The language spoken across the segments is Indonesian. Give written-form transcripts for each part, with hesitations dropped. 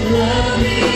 Love me.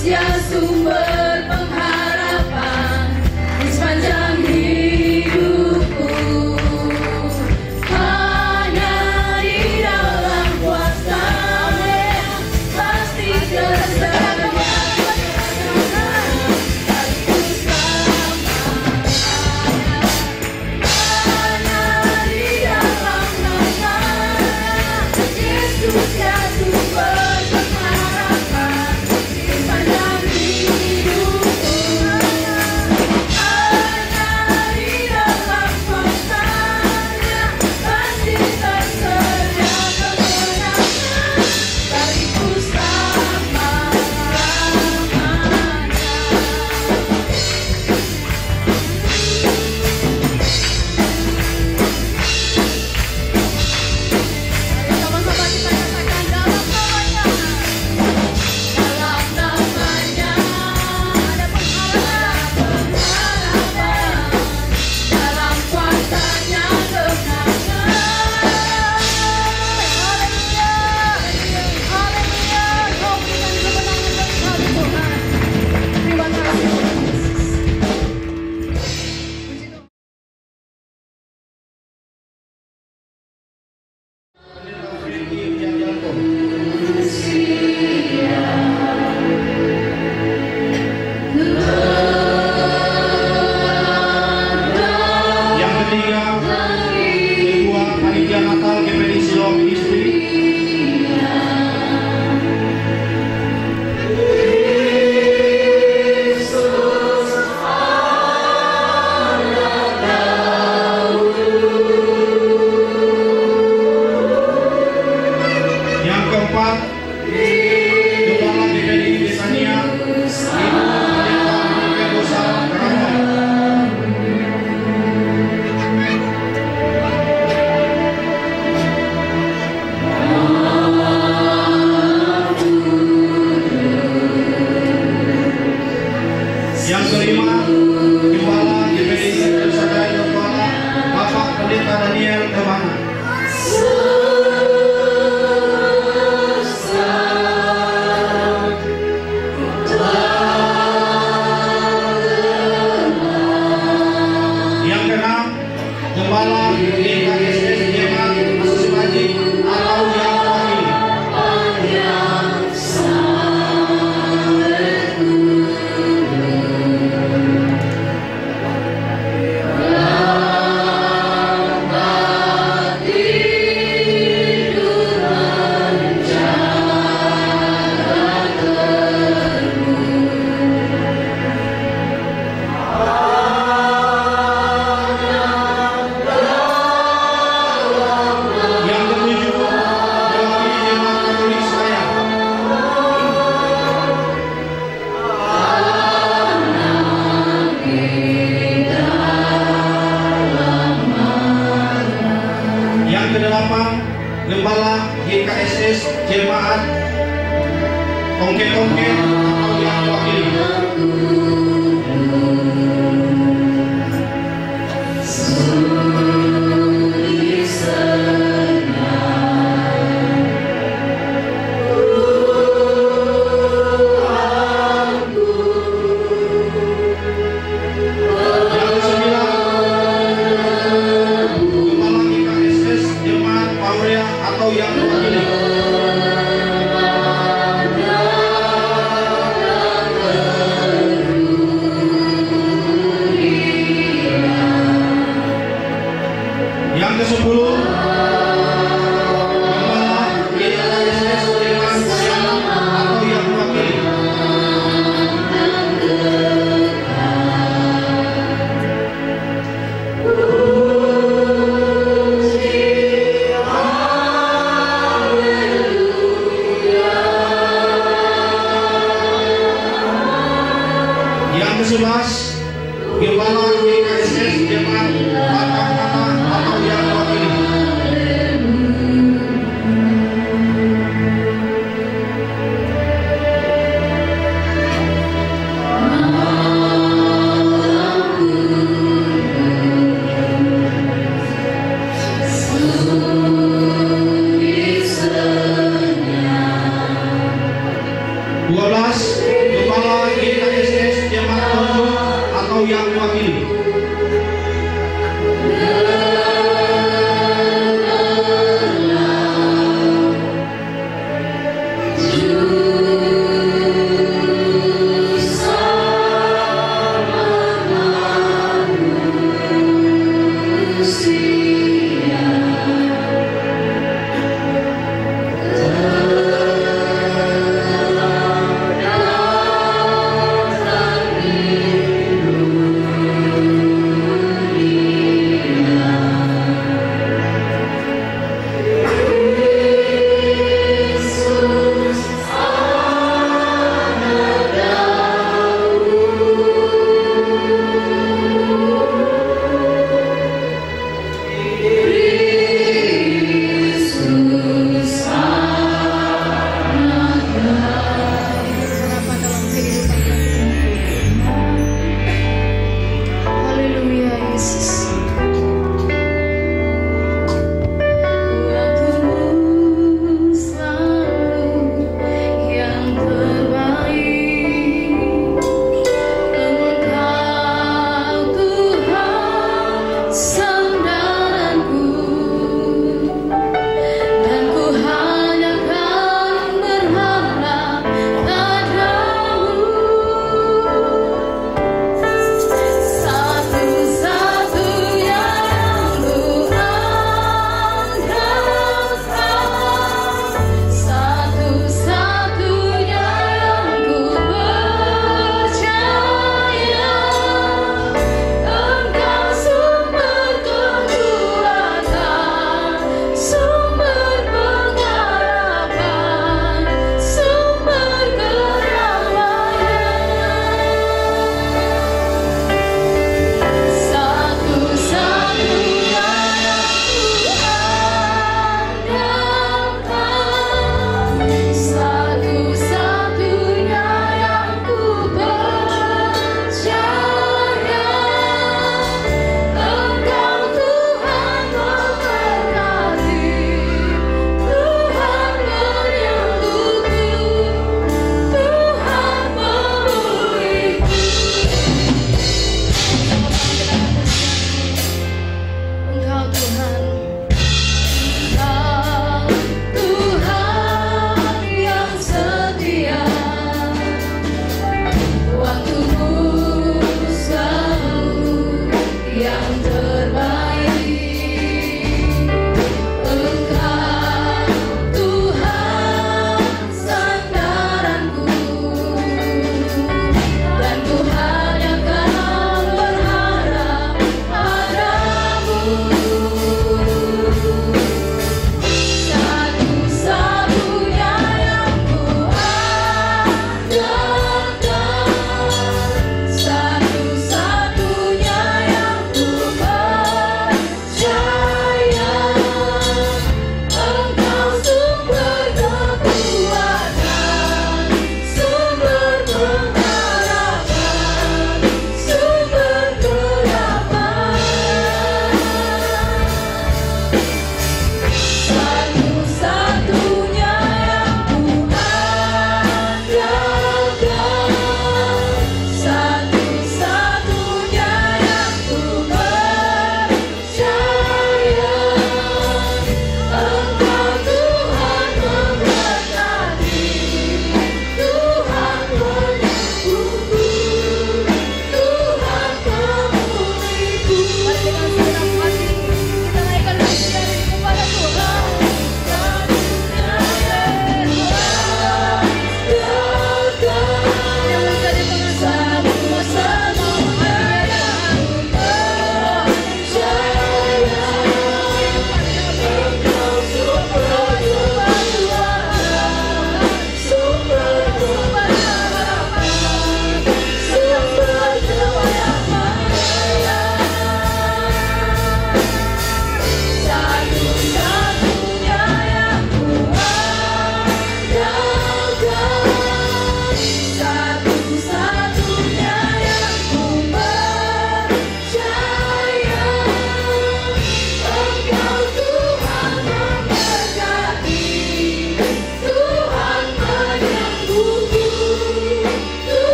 Dia sumber pengharapan di sepanjang hidupku. Hanya di dalam kuasa-Nya pasti tersedia. Hatiku selamanya. Hanya di dalam nama-Nya Yesus, Dia sumber pengharapan di sepanjang hidupku. Hanya di dalam kuasa-Nya pasti tersedia kemenangan bagiku selama-lamanya. Sama-sama kita katakan dalam namanya. Dalam namanya ada pengharapan. Dalam kuasa-Nya kemenangan. Haleluya. Haleluya. Kau berikan kemenangan bagi kami Tuhan. Terima kasih Tuhan Yesus. Puji Tuhan. Yang ketiga, Ketua Panitia Natal GPI Siloam Ministry. Yang keempat, Kepala GPI Desania Ibu Pendeta Firdosa Karamon. Yang kelima, Kepala GPI Nusa Tenggara Bapak Pendeta Daniel Kemana. Yang keenam, Kepala GKSS Jemaat Yesus Haji atau yang mewakili. Yang ketujuh, mewakili Jemaat Katolik Selayar. Yang kedelapan, Gembala GKSS Jemaat Tongke-Tongke atau yang mewakili. Yang kesembilan, Kepala GKSS Jemaat Paurea atau yang mewakili. Yang ke-10, Kepala GKSS Jemaat Korea atau yang mewakili. Yang ke-11, Kepala GKSS Jemaat Batam Kata atau yang mewakili. Kepala Engkau yang mewakili.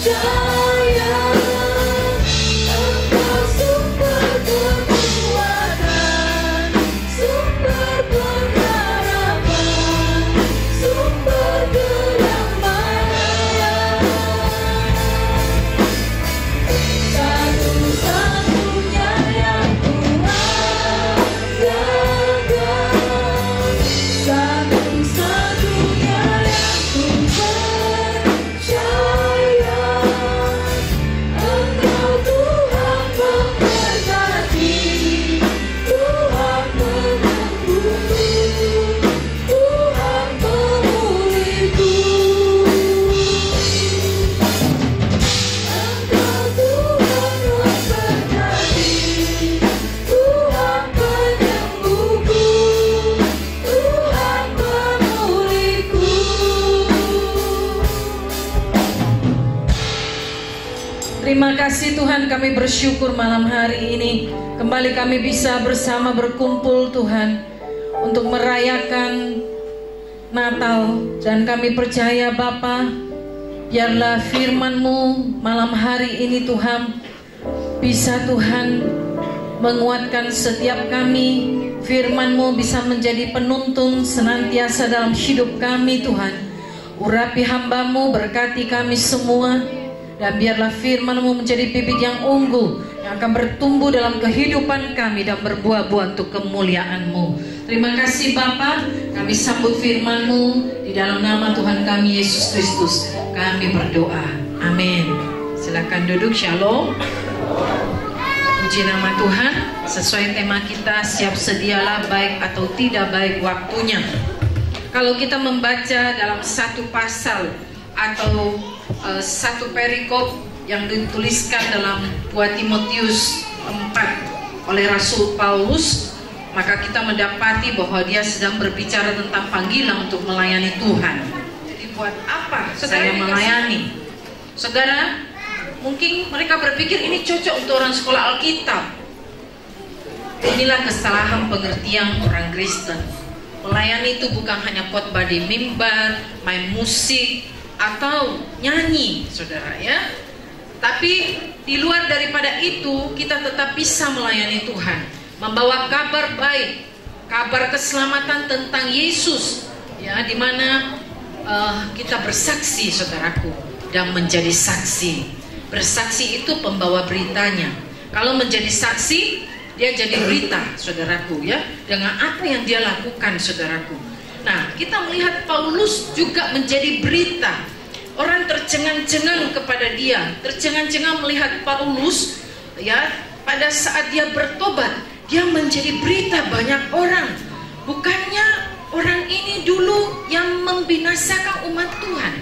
percaya Engkau sumber kekuatan, sumber pengharapan, sumber kedamaian. Satu-satunya yang kuat gagal, satu-satunya yang ku percaya. Engkau Tuhan memberkati, Tuhan menyembuhku, Tuhan memulihku. Engkau Tuhan memberkati, Tuhan penyembuhku, Tuhan memulihku. Terima kasih Tuhan, kami bersyukur malam hari ini kembali kami bisa bersama berkumpul Tuhan untuk merayakan Natal. Dan kami percaya Bapa, biarlah firman-Mu malam hari ini Tuhan bisa Tuhan menguatkan setiap kami. Firman-Mu bisa menjadi penuntun senantiasa dalam hidup kami Tuhan. Urapi hamba-Mu, berkati kami semua. Dan biarlah firman-Mu menjadi bibit yang unggul yang akan bertumbuh dalam kehidupan kami dan berbuah-buah untuk kemuliaan-Mu. Terima kasih Bapa, kami sambut firman-Mu di dalam nama Tuhan kami Yesus Kristus. Kami berdoa. Amin. Silakan duduk. Shalom. Puji nama Tuhan. Sesuai tema kita, siap sedialah baik atau tidak baik waktunya. Kalau kita membaca dalam satu pasal atau satu perikop yang dituliskan dalam 2 Timotius 4 oleh Rasul Paulus, maka kita mendapati bahwa dia sedang berbicara tentang panggilan untuk melayani Tuhan. Jadi buat apa saya melayani? Saudara, mungkin mereka berpikir ini cocok untuk orang sekolah Alkitab. Inilah kesalahan pengertian orang Kristen. Melayani itu bukan hanya khotbah di mimbar, main musik, atau nyanyi, saudara ya. Tapi di luar daripada itu, kita tetap bisa melayani Tuhan, membawa kabar baik, kabar keselamatan tentang Yesus, ya, di mana kita bersaksi, saudaraku, dan menjadi saksi. Bersaksi itu pembawa beritanya. Kalau menjadi saksi, dia jadi berita, saudaraku, ya, dengan apa yang dia lakukan, saudaraku. Nah, kita melihat Paulus juga menjadi berita. Orang tercengang-cengang kepada dia, tercengang-cengang melihat Paulus, ya, pada saat dia bertobat, dia menjadi berita banyak orang. Bukannya orang ini dulu yang membinasakan umat Tuhan,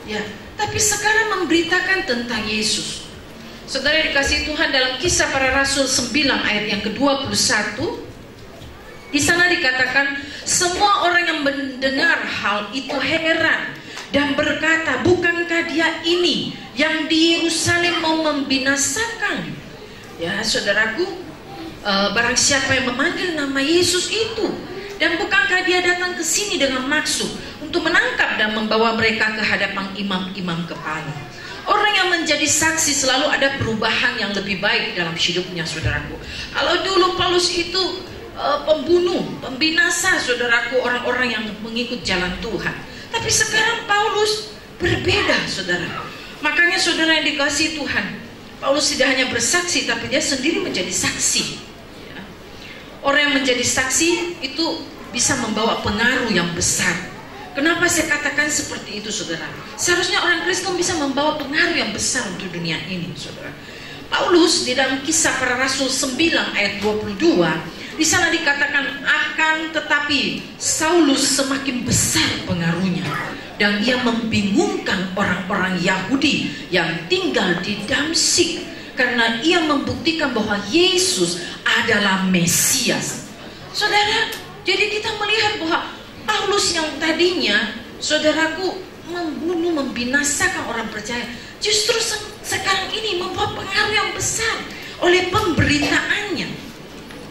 ya, tapi sekarang memberitakan tentang Yesus. Saudara dikasih Tuhan, dalam Kisah Para Rasul 9 ayat yang ke-21, di sana dikatakan semua orang yang mendengar hal itu heran dan berkata, bukankah dia ini yang di Yerusalem mau membinasakan? Ya, saudaraku, barang siapa yang memanggil nama Yesus itu, dan bukankah dia datang ke sini dengan maksud untuk menangkap dan membawa mereka ke hadapan imam-imam kepala? Orang yang menjadi saksi selalu ada perubahan yang lebih baik dalam hidupnya, saudaraku. Kalau dulu Paulus itu pembunuh, pembinasa, saudaraku, orang-orang yang mengikut jalan Tuhan. Tapi sekarang Paulus berbeda, saudara. Makanya saudara yang dikasihi Tuhan, Paulus tidak hanya bersaksi, tapi dia sendiri menjadi saksi, ya. Orang yang menjadi saksi itu bisa membawa pengaruh yang besar. Kenapa saya katakan seperti itu, saudara? Seharusnya orang Kristen bisa membawa pengaruh yang besar untuk dunia ini, saudara. Paulus di dalam Kisah Para Rasul 9 ayat 22, di sana dikatakan, akan tetapi Saulus semakin besar pengaruhnya dan ia membingungkan orang-orang Yahudi yang tinggal di Damsyik karena ia membuktikan bahwa Yesus adalah Mesias. Saudara, jadi kita melihat bahwa Paulus yang tadinya, saudaraku, membunuh, membinasakan orang percaya, justru sekarang ini membawa pengaruh yang besar oleh pemberitaannya.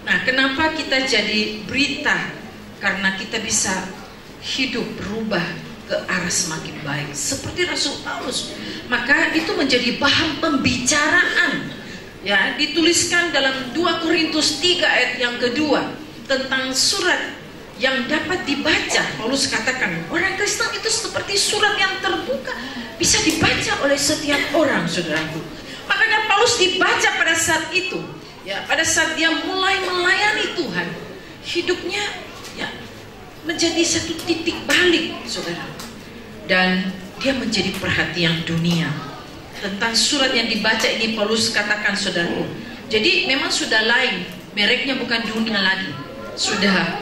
Nah, kenapa kita jadi berita? Karena kita bisa hidup berubah ke arah semakin baik seperti Rasul Paulus. Maka itu menjadi bahan pembicaraan, ya, dituliskan dalam 2 Korintus 3 ayat yang kedua tentang surat yang dapat dibaca. Paulus katakan orang Kristen itu seperti surat yang terbuka, bisa dibaca oleh setiap orang, saudaraku. Makanya Paulus dibaca pada saat itu, ya, pada saat dia mulai melayani Tuhan, hidupnya ya menjadi satu titik balik, saudara. Dan dia menjadi perhatian dunia. Tentang surat yang dibaca ini Paulus katakan, saudaraku, jadi memang sudah lain, mereknya bukan dunia lagi, sudah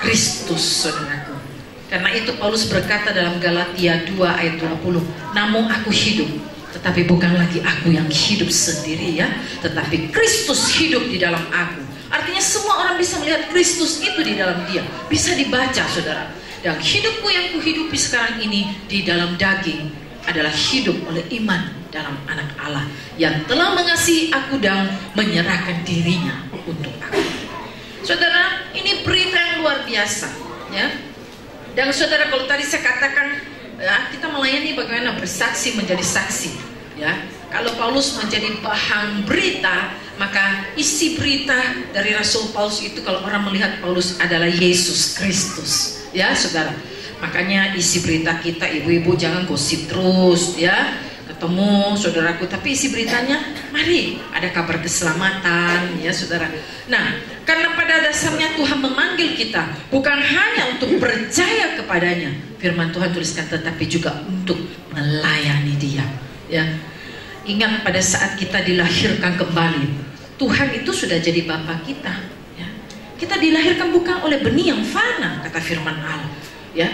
Kristus, saudaraku. Karena itu Paulus berkata dalam Galatia 2 ayat 20, namun aku hidup, tetapi bukan lagi aku yang hidup sendiri, ya, tetapi Kristus hidup di dalam aku. Artinya semua orang bisa melihat Kristus itu di dalam dia, bisa dibaca, saudara. Dan hidupku yang kuhidupi sekarang ini di dalam daging adalah hidup oleh iman dalam anak Allah yang telah mengasihi aku dan menyerahkan dirinya untuk aku. Saudara, ini berita yang luar biasa, ya. Dan saudara, kalau tadi saya katakan, ya, kita melayani bagaimana bersaksi menjadi saksi, ya. Kalau Paulus menjadi bahan berita, maka isi berita dari Rasul Paulus itu, kalau orang melihat Paulus adalah Yesus Kristus, ya, saudara. Makanya isi berita kita, ibu-ibu jangan gosip terus, ya. Ketemu saudaraku, tapi isi beritanya, mari ada kabar keselamatan, ya, saudara. Nah, karena pada dasarnya Tuhan memanggil kita bukan hanya untuk percaya kepadanya, firman Tuhan tuliskan, tetapi juga untuk melayani dia, ya. Ingat pada saat kita dilahirkan kembali, Tuhan itu sudah jadi Bapa kita, ya. Kita dilahirkan bukan oleh benih yang fana, kata firman Allah, ya.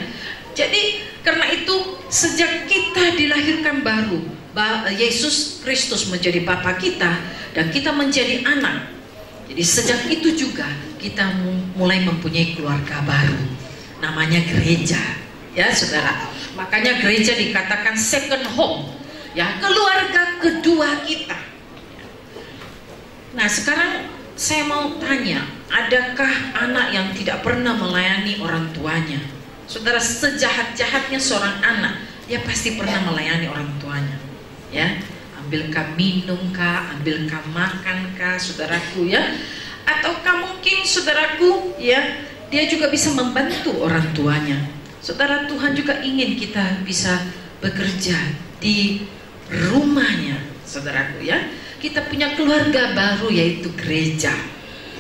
Jadi karena itu sejak kita dilahirkan baru, Yesus Kristus menjadi Bapa kita dan kita menjadi anak. Jadi sejak itu juga kita mulai mempunyai keluarga baru, namanya gereja, ya, saudara. Makanya gereja dikatakan second home, ya, keluarga kedua kita. Nah, sekarang saya mau tanya, adakah anak yang tidak pernah melayani orang tuanya? Saudara, sejahat-jahatnya seorang anak, dia pasti pernah melayani orang tuanya, ya. Ambilkah minum kah, ambilkah makan kah, saudaraku, ya. Ataukah mungkin saudaraku, ya, dia juga bisa membantu orang tuanya. Saudara, Tuhan juga ingin kita bisa bekerja di rumahnya, saudaraku, ya. Kita punya keluarga baru, yaitu gereja.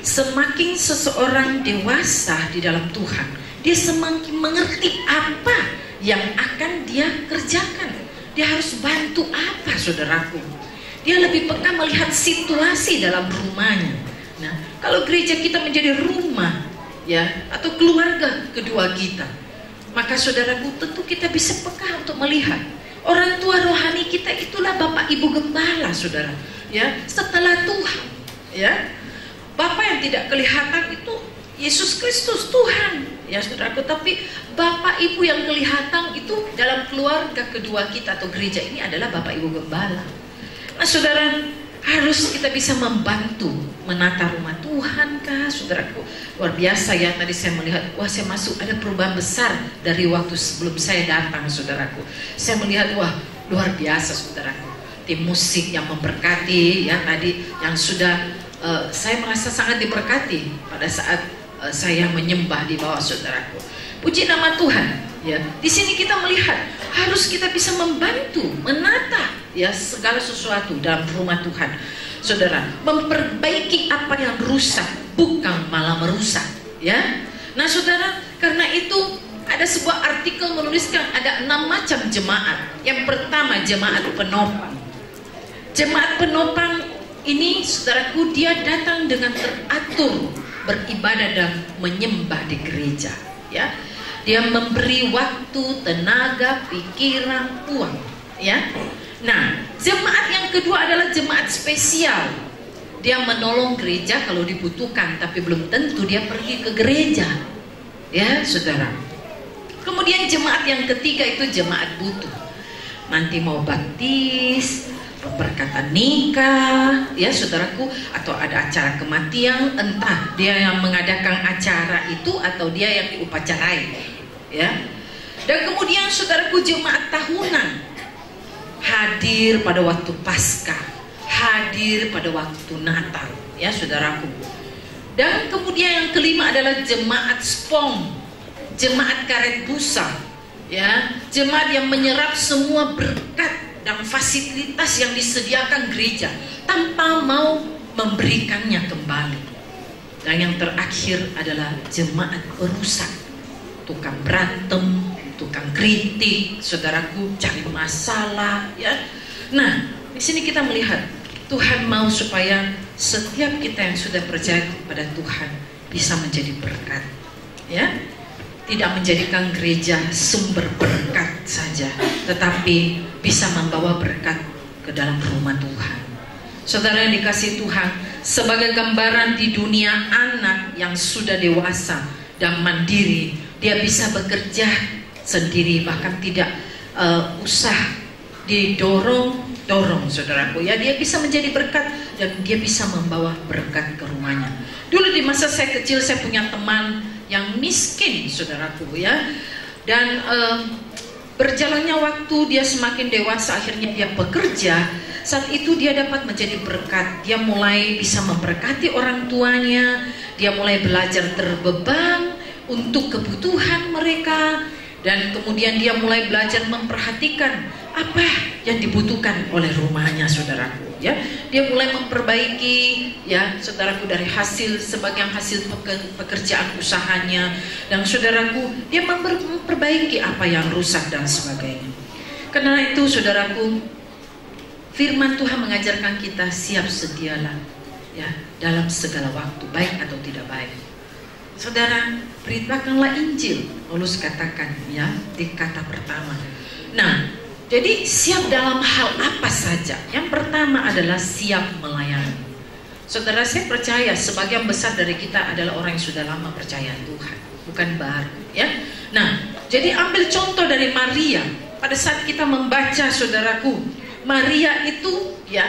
Semakin seseorang dewasa di dalam Tuhan, dia semakin mengerti apa yang akan dia kerjakan. Dia harus bantu apa, saudaraku. Dia lebih peka melihat situasi dalam rumahnya. Nah, kalau gereja kita menjadi rumah, ya, atau keluarga kedua kita, maka saudaraku, tentu kita bisa peka untuk melihat orang tua rohani kita itulah Bapak Ibu Gembala, saudara, ya, setelah Tuhan, ya. Bapak yang tidak kelihatan itu Yesus Kristus, Tuhan, ya, saudaraku. Tapi Bapak Ibu yang kelihatan itu dalam keluarga kedua kita atau gereja ini adalah Bapak Ibu Gembala. Nah, saudara, harus kita bisa membantu menata rumah Tuhan kah, saudaraku. Luar biasa, ya, tadi saya melihat, wah, saya masuk, ada perubahan besar dari waktu sebelum saya datang, saudaraku. Saya melihat, wah, luar biasa, saudaraku. Tim musik yang memberkati, ya, tadi yang sudah saya merasa sangat diberkati pada saat saya menyembah di bawah, saudaraku. Puji nama Tuhan, ya. Di sini kita melihat harus kita bisa membantu menata, ya, segala sesuatu dalam rumah Tuhan, saudara. Memperbaiki apa yang rusak, bukan malah merusak, ya. Nah, saudara, karena itu ada sebuah artikel menuliskan ada 6 macam jemaat. Yang pertama, jemaat penopang. Jemaat penopang ini, saudaraku, dia datang dengan teratur beribadah dan menyembah di gereja, ya. Dia memberi waktu, tenaga, pikiran, uang, ya. Nah, jemaat yang kedua adalah jemaat spesial. Dia menolong gereja kalau dibutuhkan, tapi belum tentu dia pergi ke gereja, ya, saudara. Kemudian jemaat yang ketiga itu jemaat butuh. Nanti mau baptis, perkataan nikah, ya, saudaraku, atau ada acara kematian, entah dia yang mengadakan acara itu atau dia yang diupacarai, ya. Dan kemudian saudaraku, jemaat tahunan hadir pada waktu Paskah, hadir pada waktu Natal, ya saudaraku. Dan kemudian yang kelima adalah jemaat spong, jemaat karet busa, ya, jemaat yang menyerap semua berkat dan fasilitas yang disediakan gereja tanpa mau memberikannya kembali. Dan yang terakhir adalah jemaat perusak, tukang berantem, tukang kritik, saudaraku, cari masalah, ya. Nah, di sini kita melihat Tuhan mau supaya setiap kita yang sudah percaya kepada Tuhan bisa menjadi berkat, ya. Tidak menjadikan gereja sumber berkat saja, tetapi bisa membawa berkat ke dalam rumah Tuhan. Saudara yang dikasihi Tuhan, sebagai gambaran di dunia anak yang sudah dewasa dan mandiri, dia bisa bekerja sendiri, bahkan tidak usah didorong, saudaraku, ya. Dia bisa menjadi berkat dan dia bisa membawa berkat ke rumahnya. Dulu di masa saya kecil, saya punya teman yang miskin, saudaraku, ya. Dan berjalannya waktu, dia semakin dewasa, akhirnya dia bekerja. Saat itu dia dapat menjadi berkat. Dia mulai bisa memberkati orang tuanya. Dia mulai belajar terbeban untuk kebutuhan mereka. Dan kemudian dia mulai belajar memperhatikan apa yang dibutuhkan oleh rumahnya, saudaraku, ya. Dia mulai memperbaiki, ya, saudaraku, dari sebagian hasil pekerjaan usahanya. Dan saudaraku, dia memperbaiki apa yang rusak dan sebagainya. Karena itu, saudaraku, firman Tuhan mengajarkan kita siap sedialah, ya, dalam segala waktu, baik atau tidak baik. Saudara, beritakanlah Injil, Paulus katakan, ya, di kata pertama. Nah, jadi siap dalam hal apa saja? Yang pertama adalah siap melayani. Saudara, saya percaya sebagian besar dari kita adalah orang yang sudah lama percaya Tuhan, bukan baru, ya. Nah, jadi ambil contoh dari Maria. Pada saat kita membaca, saudaraku, Maria itu, ya,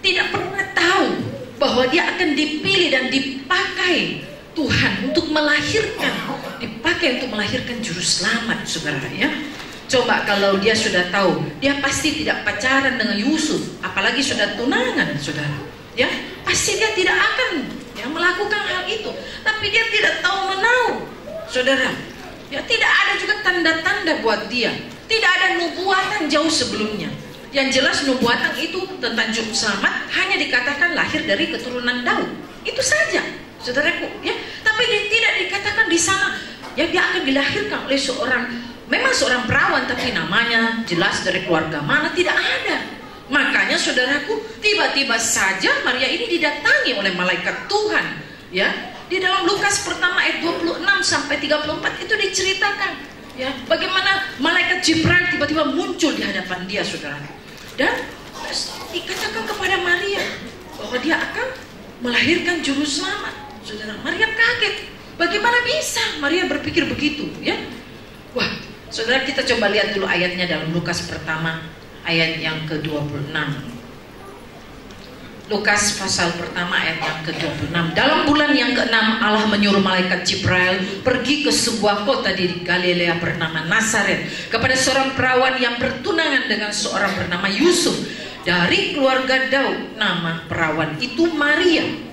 tidak pernah tahu bahwa dia akan dipilih dan dipakai Tuhan untuk melahirkan, dipakai untuk melahirkan juru selamat, saudara, ya. Coba kalau dia sudah tahu, dia pasti tidak pacaran dengan Yusuf, apalagi sudah tunangan, saudara, ya. Pasti dia tidak akan, ya, melakukan hal itu. Tapi dia tidak tahu menahu, saudara, ya. Tidak ada juga tanda-tanda buat dia. Tidak ada nubuatan jauh sebelumnya. Yang jelas nubuatan itu tentang juru selamat hanya dikatakan lahir dari keturunan Daud. Itu saja, saudaraku, ya. Tapi dia tidak dikatakan di sana, ya, dia akan dilahirkan oleh memang seorang perawan, tapi namanya jelas dari keluarga mana, tidak ada. Makanya, saudaraku, tiba-tiba saja Maria ini didatangi oleh malaikat Tuhan, ya. Di dalam Lukas pertama ayat 26 sampai 34 itu diceritakan, ya, bagaimana malaikat Jibril tiba-tiba muncul di hadapan dia, saudaraku. Dan dikatakan kepada Maria bahwa dia akan melahirkan juru selamat. Saudara, Maria kaget. Bagaimana bisa Maria berpikir begitu, ya? Wah, saudara, kita coba lihat dulu ayatnya dalam Lukas pertama ayat yang ke-26. Lukas pasal pertama ayat yang ke-26. Dalam bulan yang ke-6 Allah menyuruh malaikat Jibril pergi ke sebuah kota di Galilea bernama Nazaret kepada seorang perawan yang bertunangan dengan seorang bernama Yusuf dari keluarga Daud. Nama perawan itu Maria.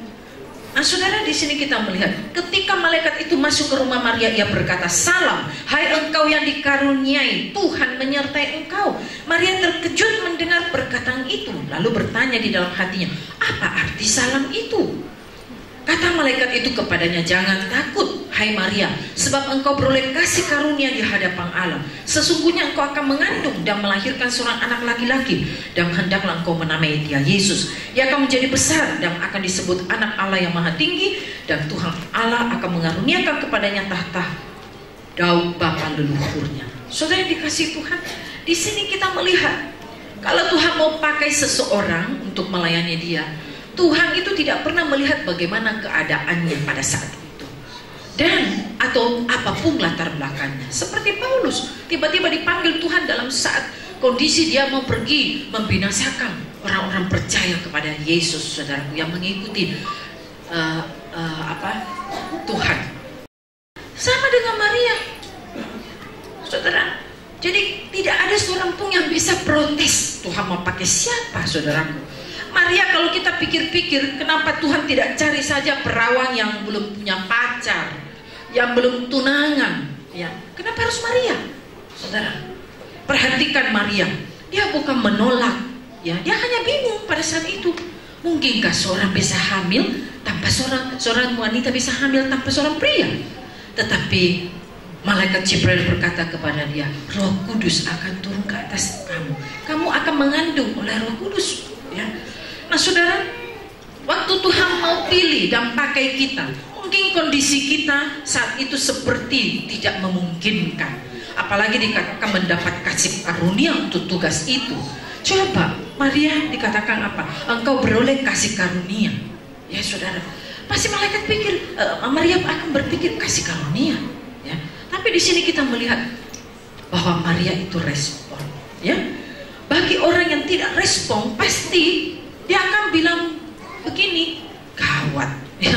Nah, saudara, di sini kita melihat ketika malaikat itu masuk ke rumah Maria, ia berkata, "Salam, hai engkau yang dikaruniai, Tuhan menyertai engkau." Maria terkejut mendengar perkataan itu, lalu bertanya di dalam hatinya, "Apa arti salam itu?" Kata malaikat itu kepadanya, "Jangan takut, hai Maria, sebab engkau beroleh kasih karunia di hadapan Allah. Sesungguhnya engkau akan mengandung dan melahirkan seorang anak laki-laki, dan hendaklah engkau menamai dia Yesus. Ia akan menjadi besar dan akan disebut anak Allah yang maha tinggi, dan Tuhan Allah akan mengaruniakan kepadanya tahta Daud bapa leluhurnya." Saudara yang dikasihi Tuhan, di sini kita melihat kalau Tuhan mau pakai seseorang untuk melayani dia, Tuhan itu tidak pernah melihat bagaimana keadaannya pada saat itu dan atau apapun latar belakangnya. Seperti Paulus, tiba-tiba dipanggil Tuhan dalam saat kondisi dia mau pergi membinasakan orang-orang percaya kepada Yesus, saudaraku, yang mengikuti Tuhan. Sama dengan Maria, saudara. Jadi tidak ada seorang pun yang bisa protes Tuhan mau pakai siapa, saudaraku. Maria, kalau kita pikir-pikir, kenapa Tuhan tidak cari saja perawan yang belum punya pacar, yang belum tunangan, ya? Kenapa harus Maria, saudara? Perhatikan Maria, dia bukan menolak, ya? Dia hanya bingung pada saat itu. Mungkinkah seorang bisa hamil tanpa seorang wanita bisa hamil tanpa seorang pria? Tetapi malaikat Jibril berkata kepada dia, Roh Kudus akan turun ke atas kamu. Kamu akan mengandung oleh Roh Kudus, ya. Nah, saudara, waktu Tuhan mau pilih dan pakai kita, mungkin kondisi kita saat itu seperti tidak memungkinkan. Apalagi dikatakan mendapat kasih karunia untuk tugas itu. Coba Maria dikatakan apa? Engkau beroleh kasih karunia. Ya saudara, pasti malaikat pikir, Maria akan berpikir kasih karunia. Ya. Tapi di sini kita melihat bahwa Maria itu respon. Ya, bagi orang yang tidak respon, pasti dia akan bilang begini, gawat. Ya,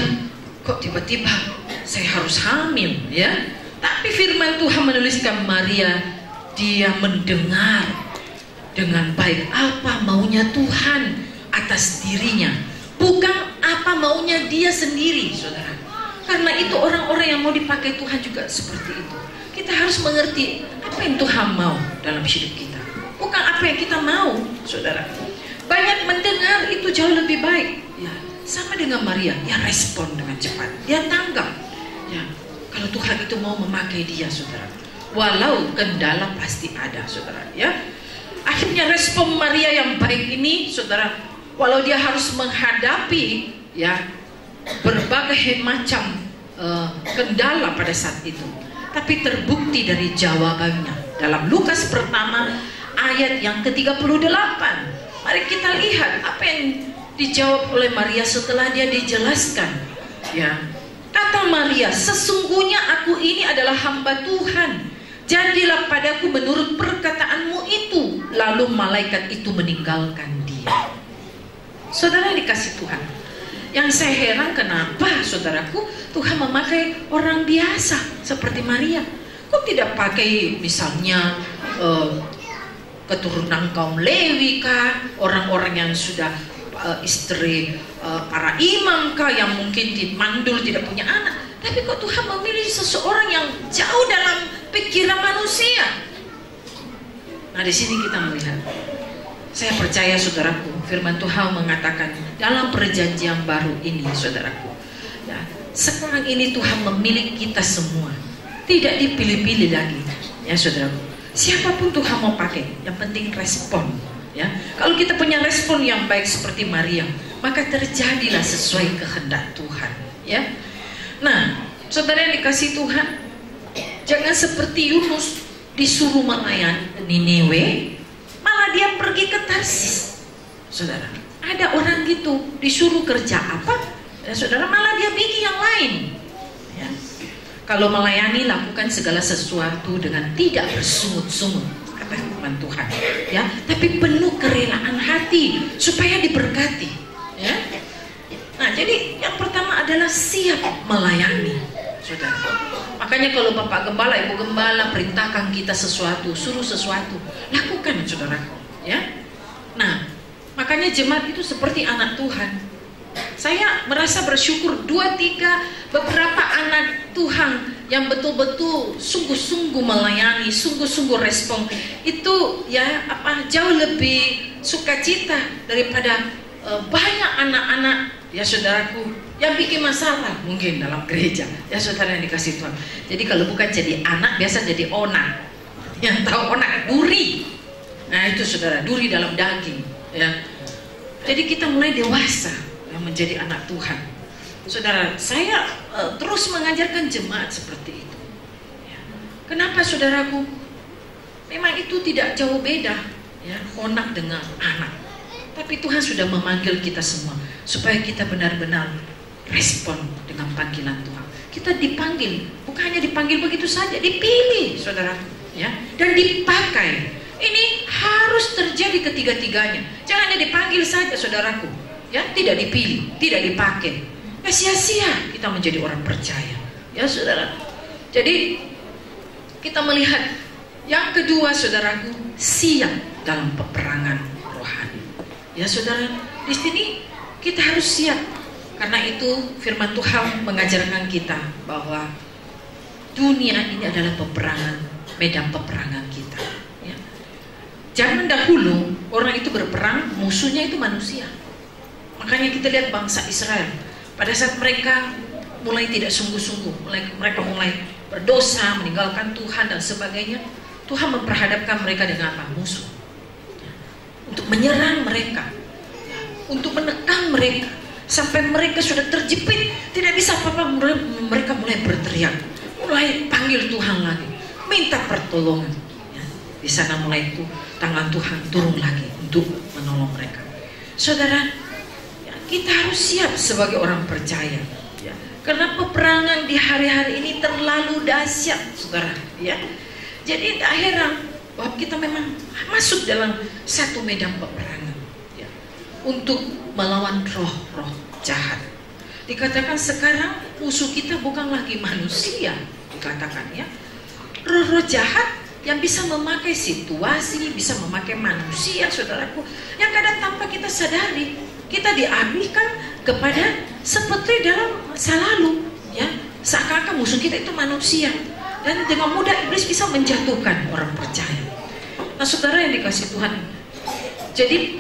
kok tiba-tiba saya harus hamil, ya? Tapi firman Tuhan menuliskan Maria, dia mendengar dengan baik apa maunya Tuhan atas dirinya, bukan apa maunya dia sendiri, saudara. Karena itu orang-orang yang mau dipakai Tuhan juga seperti itu. Kita harus mengerti apa yang Tuhan mau dalam hidup kita, bukan apa yang kita mau, saudara. Banyak mendengar itu jauh lebih baik, ya. Sama dengan Maria, dia respon dengan cepat, dia tanggap, ya. Kalau Tuhan itu mau memakai dia, saudara, walau kendala pasti ada, saudara, ya. Akhirnya respon Maria yang baik ini, saudara, walau dia harus menghadapi, ya, berbagai macam kendala pada saat itu, tapi terbukti dari jawabannya dalam Lukas pertama ayat yang ke-38. Mari kita lihat apa yang dijawab oleh Maria setelah dia dijelaskan, ya. Kata Maria, sesungguhnya aku ini adalah hamba Tuhan, jadilah padaku menurut perkataanmu itu. Lalu malaikat itu meninggalkan dia. Saudara dikasih Tuhan, yang saya heran kenapa, saudaraku, Tuhan memakai orang biasa seperti Maria. Kok tidak pakai misalnya keturunan kaum Lewi kah, orang-orang yang sudah istri para imam kah, yang mungkin mandul tidak punya anak. Tapi kok Tuhan memilih seseorang yang jauh dalam pikiran manusia. Nah, di sini kita melihat, saya percaya saudaraku, firman Tuhan mengatakan dalam perjanjian baru ini, saudaraku, ya, sekarang ini Tuhan memilih kita semua, tidak dipilih-pilih lagi, ya saudaraku. Siapapun Tuhan mau pakai, yang penting respon, ya. Kalau kita punya respon yang baik seperti Maria, maka terjadilah sesuai kehendak Tuhan, ya. Nah, saudara yang dikasih Tuhan, jangan seperti Yunus disuruh melayani Niniwe, malah dia pergi ke Tarsis. Saudara, ada orang gitu disuruh kerja apa, ya, saudara, malah dia bikin yang lain, ya. Kalau melayani, lakukan segala sesuatu dengan tidak bersungut-sungut, kata firman Tuhan, ya, tapi penuh kerelaan hati supaya diberkati, ya. Nah, jadi yang pertama adalah siap melayani, saudara. Makanya kalau Bapak Gembala, Ibu Gembala perintahkan kita sesuatu, suruh sesuatu, lakukan, saudara, ya. Nah, makanya jemaat itu seperti anak Tuhan. Saya merasa bersyukur 2-3 beberapa anak Tuhan yang betul-betul sungguh-sungguh melayani, sungguh-sungguh respon itu, ya, jauh lebih sukacita daripada banyak anak-anak, ya saudaraku, yang bikin masalah mungkin dalam gereja, ya saudara yang dikasih Tuhan. Jadi kalau bukan jadi anak, biasa jadi onak. Yang tahu onak, duri. Nah itu saudara, duri dalam daging, ya. Jadi kita mulai dewasa menjadi anak Tuhan. Saudara, saya terus mengajarkan jemaat seperti itu, ya. Kenapa saudaraku? Memang itu tidak jauh beda, ya, onak dengan anak. Tapi Tuhan sudah memanggil kita semua supaya kita benar-benar respon dengan panggilan Tuhan. Kita dipanggil, bukan hanya dipanggil begitu saja, dipilih, saudara, ya, dan dipakai. Ini harus terjadi ketiga-tiganya. Jangan hanya dipanggil saja, saudaraku, ya, tidak dipilih, tidak dipakai. Ya, sia-sia kita menjadi orang percaya, ya saudara. Jadi kita melihat Yang kedua, saudaraku, siap dalam peperangan rohani. Ya saudara, di sini kita harus siap. Karena itu firman Tuhan mengajarkan kita bahwa dunia ini adalah peperangan, medan peperangan kita. Ya. Zaman dahulu orang itu berperang, musuhnya itu manusia. Makanya kita lihat bangsa Israel, pada saat mereka mulai tidak sungguh-sungguh, mereka mulai berdosa, meninggalkan Tuhan dan sebagainya, Tuhan memperhadapkan mereka dengan apa? Musuh. Ya. Untuk menyerang mereka, ya. Untuk menekan mereka, sampai mereka sudah terjepit, tidak bisa apa-apa. Mereka mulai berteriak, mulai panggil Tuhan lagi, minta pertolongan. Ya. Di sana mulai itu tangan Tuhan turun lagi untuk menolong mereka. Saudara, ya, kita harus siap sebagai orang percaya. Ya. Karena peperangan di hari-hari ini terlalu dahsyat, saudara. Ya. Jadi tidak heran bahwa kita memang masuk dalam satu medan peperangan, ya, untuk melawan roh-roh jahat. Dikatakan sekarang musuh kita bukan lagi manusia, dikatakan ya, roh-roh jahat yang bisa memakai situasi, bisa memakai manusia, saudaraku, yang kadang tanpa kita sadari kita diambilkan kepada seperti dalam masa lalu, ya, seakan-akan musuh kita itu manusia, dan dengan mudah iblis bisa menjatuhkan orang percaya. Nah saudara yang dikasih Tuhan, jadi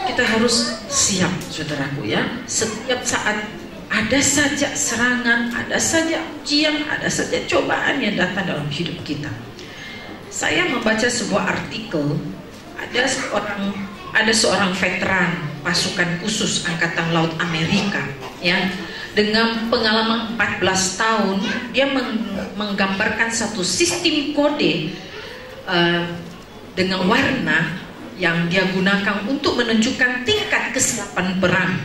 kita harus siap, saudaraku ya. Setiap saat ada saja serangan, ada saja ujian, ada saja cobaan yang datang dalam hidup kita. Saya membaca sebuah artikel, ada seorang veteran pasukan khusus Angkatan Laut Amerika, ya, dengan pengalaman 14 tahun, dia menggambarkan satu sistem kode dengan warna yang dia gunakan untuk menunjukkan tingkat kesiapan perang,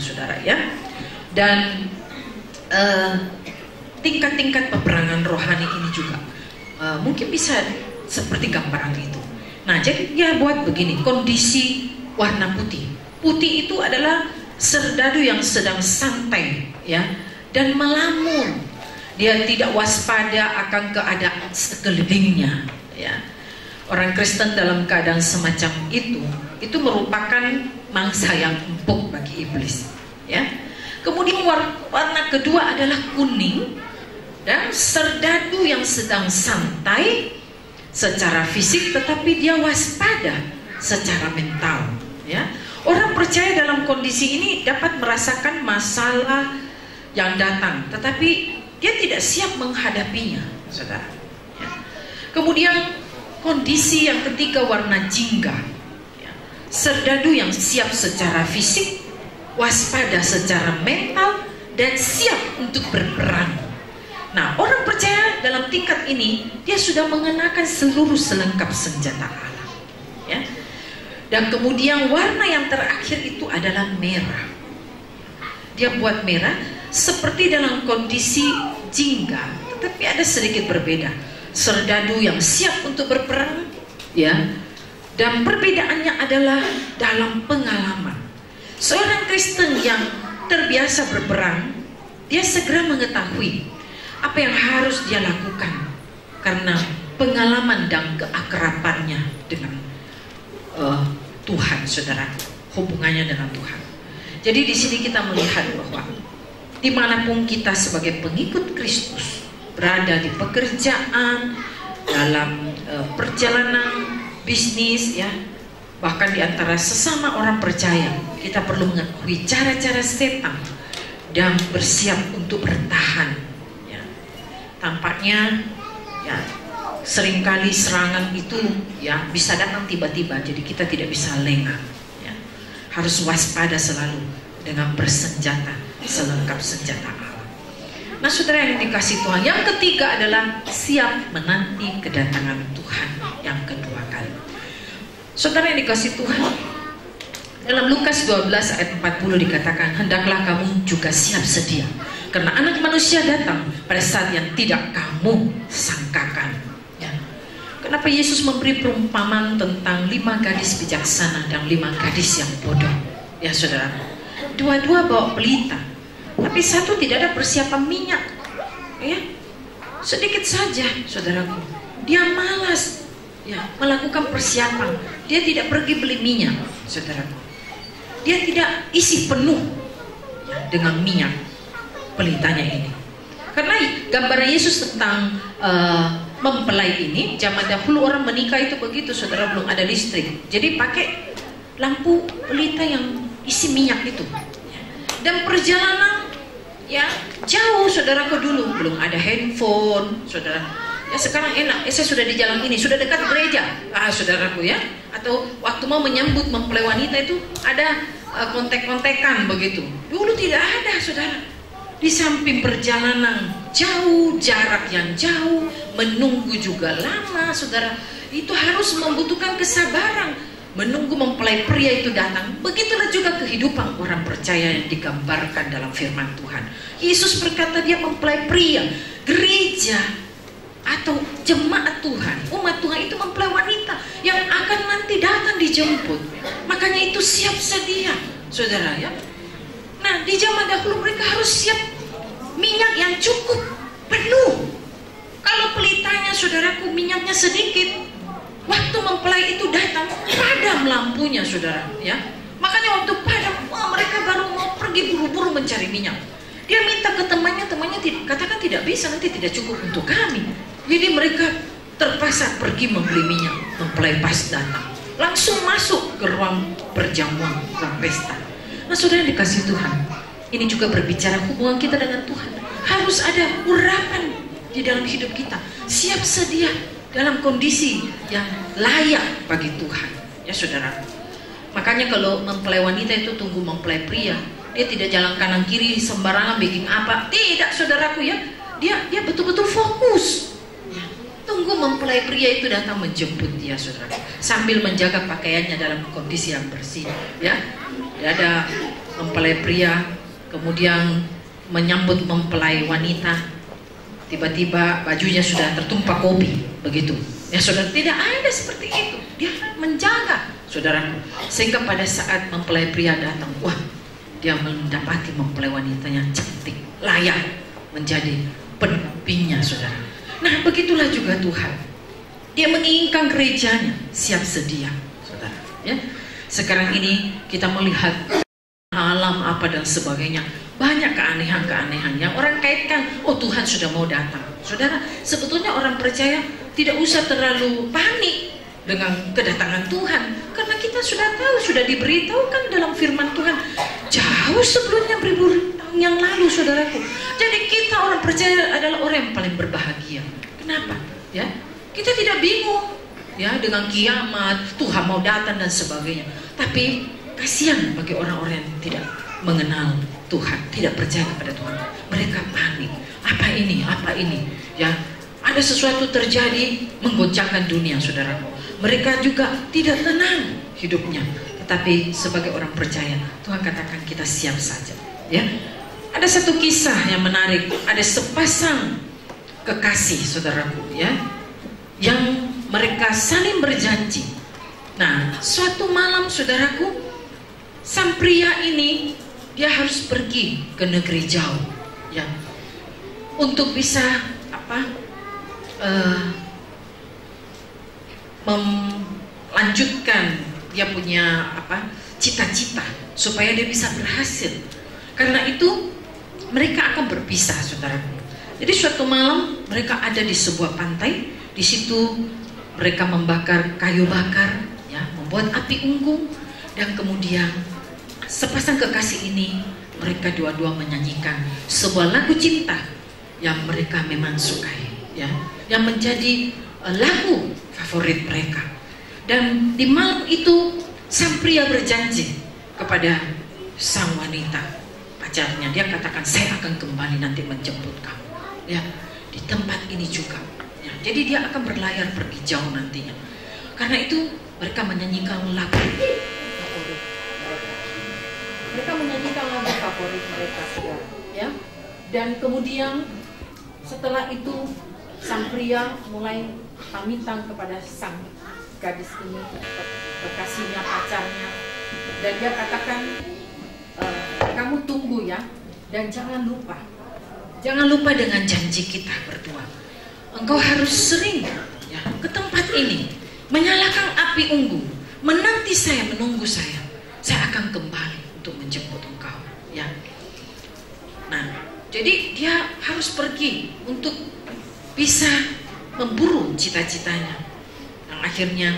saudara ya. Dan tingkat-tingkat peperangan rohani ini juga mungkin bisa seperti gambaran itu. Nah, jadi dia buat begini, kondisi warna putih. Putih itu adalah serdadu yang sedang santai, ya, dan melamun. Dia tidak waspada akan keadaan sekelilingnya, ya. Orang Kristen dalam keadaan semacam itu merupakan mangsa yang empuk bagi iblis, ya. Kemudian warna kedua adalah kuning, dan serdadu yang sedang santai secara fisik, tetapi dia waspada secara mental, ya. Orang percaya dalam kondisi ini dapat merasakan masalah yang datang, tetapi dia tidak siap menghadapinya, saudara. Ya. Kemudian kondisi yang ketiga warna jingga, ya. Serdadu yang siap secara fisik, waspada secara mental, dan siap untuk berperang. Nah, orang percaya dalam tingkat ini dia sudah mengenakan seluruh selengkap senjata Allah, ya. Dan kemudian warna yang terakhir itu adalah merah. Dia buat merah seperti dalam kondisi jingga, tetapi ada sedikit berbeda. Serdadu yang siap untuk berperang, ya. Dan perbedaannya adalah dalam pengalaman. Seorang Kristen yang terbiasa berperang, dia segera mengetahui apa yang harus dia lakukan karena pengalaman dan keakrabannya dengan Tuhan, saudara, hubungannya dengan Tuhan. Jadi di sini kita melihat bahwa dimanapun kita sebagai pengikut Kristus berada, di pekerjaan, dalam perjalanan bisnis, ya, bahkan di antara sesama orang percaya, kita perlu mengetahui cara-cara setan dan bersiap untuk bertahan. Ya. Tampaknya, ya, seringkali serangan itu, ya, bisa datang tiba-tiba, jadi kita tidak bisa lengah, ya. Harus waspada selalu dengan bersenjata selengkap senjata Allah. Nah, saudara yang dikasih Tuhan, yang ketiga adalah siap menanti kedatangan Tuhan yang kedua kali. Saudara yang dikasih Tuhan, dalam Lukas 12 ayat 40 dikatakan, hendaklah kamu juga siap sedia, karena anak manusia datang pada saat yang tidak kamu sangkakan. Kenapa Yesus memberi perumpamaan tentang 5 gadis bijaksana dan 5 gadis yang bodoh? Ya saudara, dua-dua bawa pelita, tapi satu tidak ada persiapan minyak, ya. sedikit saja, saudaraku. Dia malas ya melakukan persiapan. Dia tidak pergi beli minyak, saudaraku. Dia tidak isi penuh ya, dengan minyak pelitanya ini. Karena gambaran Yesus tentang mempelai ini, zaman dahulu orang menikah itu begitu, saudara, belum ada listrik. Jadi pakai lampu pelita yang isi minyak itu. Dan perjalanan ya jauh, saudaraku, dulu belum ada handphone, saudara. Ya sekarang enak, saya sudah di jalan ini, sudah dekat gereja, saudaraku ya. Atau waktu mau menyambut mempelai wanita itu ada kontek-kontekan begitu. Dulu tidak ada, saudara. Di samping perjalanan jauh, jarak yang jauh, menunggu juga lama, saudara. Itu harus membutuhkan kesabaran, menunggu mempelai pria itu datang. Begitulah juga kehidupan orang percaya yang digambarkan dalam firman Tuhan. Yesus berkata dia mempelai pria. Gereja atau jemaat Tuhan, umat Tuhan itu mempelai wanita yang akan nanti datang dijemput. Makanya itu siap sedia, saudara ya. Nah, di zaman dahulu mereka harus siap minyak yang cukup penuh. Kalau pelitanya, saudaraku, minyaknya sedikit, waktu mempelai itu datang padam lampunya, saudara ya. Makanya waktu padam, mereka baru mau pergi buru-buru mencari minyak. Dia minta ke temannya katakan tidak bisa, nanti tidak cukup untuk kami. Jadi mereka terpaksa pergi membeli minyak. Mempelai pas datang, langsung masuk ke ruang perjamuan, ruang pesta. Nah, saudara dikasih Tuhan, ini juga berbicara hubungan kita dengan Tuhan. Harus ada urapan di dalam hidup kita, siap sedia dalam kondisi yang layak bagi Tuhan, ya saudara. Makanya kalau mempelai wanita itu tunggu mempelai pria, dia tidak jalan kanan kiri sembarangan bikin apa, tidak, saudaraku ya. Dia betul-betul fokus. Ya. Tunggu mempelai pria itu datang menjemput dia, saudara, sambil menjaga pakaiannya dalam kondisi yang bersih, ya. Ada mempelai pria, kemudian menyambut mempelai wanita, tiba-tiba bajunya sudah tertumpah kopi, begitu. Ya saudara, tidak ada seperti itu. Dia menjaga, saudaraku, sehingga pada saat mempelai pria datang, wah, dia mendapati mempelai wanitanya cantik, layak menjadi pendampingnya, saudara. Nah, begitulah juga Tuhan. Dia menginginkan gerejanya siap sedia, saudara. Ya. Sekarang ini kita melihat alam apa dan sebagainya, banyak keanehan-keanehan yang orang kaitkan, oh Tuhan sudah mau datang. Saudara, sebetulnya orang percaya tidak usah terlalu panik dengan kedatangan Tuhan, karena kita sudah tahu, sudah diberitahukan dalam firman Tuhan jauh sebelumnya, beribu tahun yang lalu, saudaraku. Jadi kita orang percaya adalah orang yang paling berbahagia. Kenapa? Ya, kita tidak bingung ya dengan kiamat, Tuhan mau datang dan sebagainya. Tapi kasihan bagi orang-orang yang tidak mengenal Tuhan, tidak percaya kepada Tuhan. Mereka panik. Apa ini? Apa ini? Ya, ada sesuatu terjadi menggoncangkan dunia, saudara. Mereka juga tidak tenang hidupnya. Tetapi sebagai orang percaya, Tuhan katakan kita siap saja. Ya, ada satu kisah yang menarik. Ada sepasang kekasih, saudaraku, ya, yang mereka saling berjanji. Nah, suatu malam, saudaraku, sang pria ini dia harus pergi ke negeri jauh, ya, untuk bisa melanjutkan dia punya cita-cita supaya dia bisa berhasil. Karena itu mereka akan berpisah, saudaraku. Jadi suatu malam mereka ada di sebuah pantai. Di situ mereka membakar kayu bakar, ya, membuat api unggun, dan kemudian sepasang kekasih ini mereka dua-dua menyanyikan sebuah lagu cinta yang mereka memang sukai, ya, yang menjadi lagu favorit mereka. Dan di malam itu sang pria berjanji kepada sang wanita pacarnya, dia katakan, saya akan kembali nanti menjemput kamu, ya, di tempat ini juga. Ya, jadi dia akan berlayar pergi jauh nantinya. Karena itu mereka menyanyikan lagu favorit mereka. Mereka menyanyikan lagu favorit mereka, ya. Dan kemudian setelah itu sang pria mulai pamitan kepada sang gadis ini, kekasihnya, pacarnya, dan dia katakan, kamu tunggu ya, dan jangan lupa dengan janji kita berdua. engkau harus sering ya ke tempat ini, menyalakan api unggun, menanti saya, menunggu saya akan kembali untuk menjemput engkau ya. Nah, jadi dia harus pergi untuk bisa memburu cita-citanya. Dan akhirnya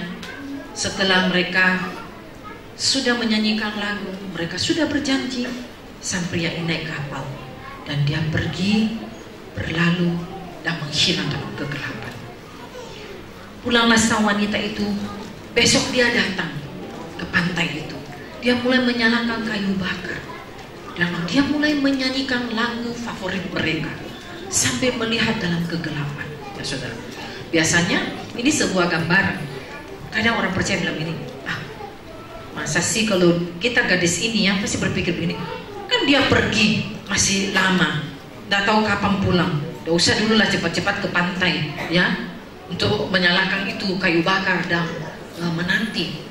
setelah mereka sudah menyanyikan lagu, mereka sudah berjanji, sang pria ini naik kapal dan dia pergi berlalu dan menghilang dalam kegelapan. Pulanglah sang wanita itu. Besok dia datang ke pantai itu. Dia mulai menyalakan kayu bakar dan dia mulai menyanyikan lagu favorit mereka sambil melihat dalam kegelapan. Ya saudara, biasanya ini sebuah gambaran. Kadang orang percaya bilang ini, masa sih kalau kita gadis ini yang pasti berpikir begini, kan dia pergi masih lama, nggak tahu kapan pulang, nggak usah dulu lah cepat-cepat ke pantai ya untuk menyalakan itu kayu bakar dan menanti.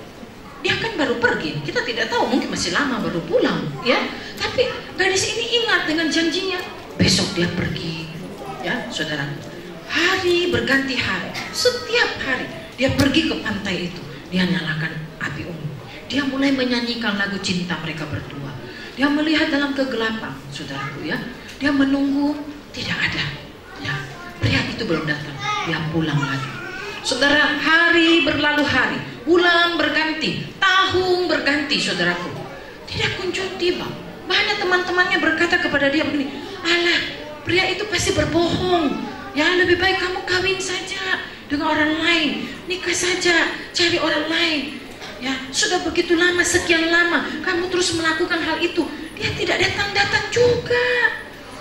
Dia kan baru pergi, kita tidak tahu, mungkin masih lama baru pulang ya. Tapi gadis ini ingat dengan janjinya, besok dia pergi ya saudara. Hari berganti hari, setiap hari dia pergi ke pantai itu, dia nyalakan api unggun. Dia mulai menyanyikan lagu cinta mereka berdua. Dia melihat dalam kegelapan, saudaraku ya. Dia menunggu, tidak ada. Ya, pria itu belum datang. Dia pulang lagi. Saudara, hari berlalu hari, bulan berganti, tahun berganti, saudaraku. Tidak kunjung tiba. Banyak teman-temannya berkata kepada dia begini, alah, pria itu pasti berbohong. Ya, lebih baik kamu kawin saja dengan orang lain, nikah saja, cari orang lain. Ya, sudah begitu lama, sekian lama kamu terus melakukan hal itu, dia tidak datang-datang juga.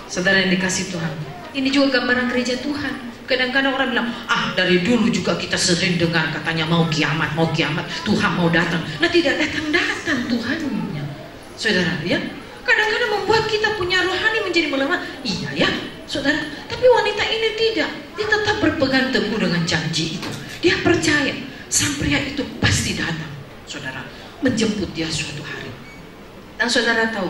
Saudara yang dikasih Tuhan, ini juga gambaran gereja Tuhan. Kadang-kadang orang bilang, dari dulu juga kita sering dengar katanya mau kiamat, Tuhan mau datang. Nah, tidak datang-datang Tuhannya. Saudara ya, kadang-kadang membuat kita punya rohani menjadi melemah. Iya ya saudara, tapi wanita ini tidak. Dia tetap berpegang teguh dengan janji itu. Dia percaya sang pria itu pasti datang, saudara, menjemput dia suatu hari. Dan saudara tahu,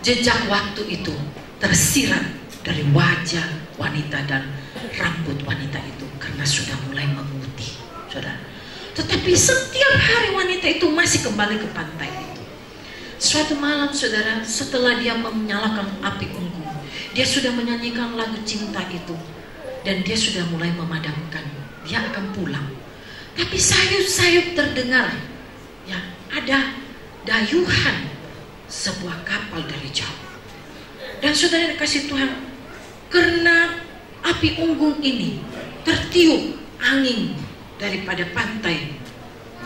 jejak waktu itu tersirat dari wajah wanita dan rambut wanita itu karena sudah mulai memutih, saudara. Tetapi setiap hari wanita itu masih kembali ke pantai itu. Suatu malam, saudara, setelah dia menyalakan api unggun, dia sudah menyanyikan lagu cinta itu dan dia sudah mulai memadamkan. Dia akan pulang. Tapi sayup-sayup terdengar, ya, ada dayuhan sebuah kapal dari jauh. Dan saudara dikasih Tuhan, karena api unggun ini tertiup angin daripada pantai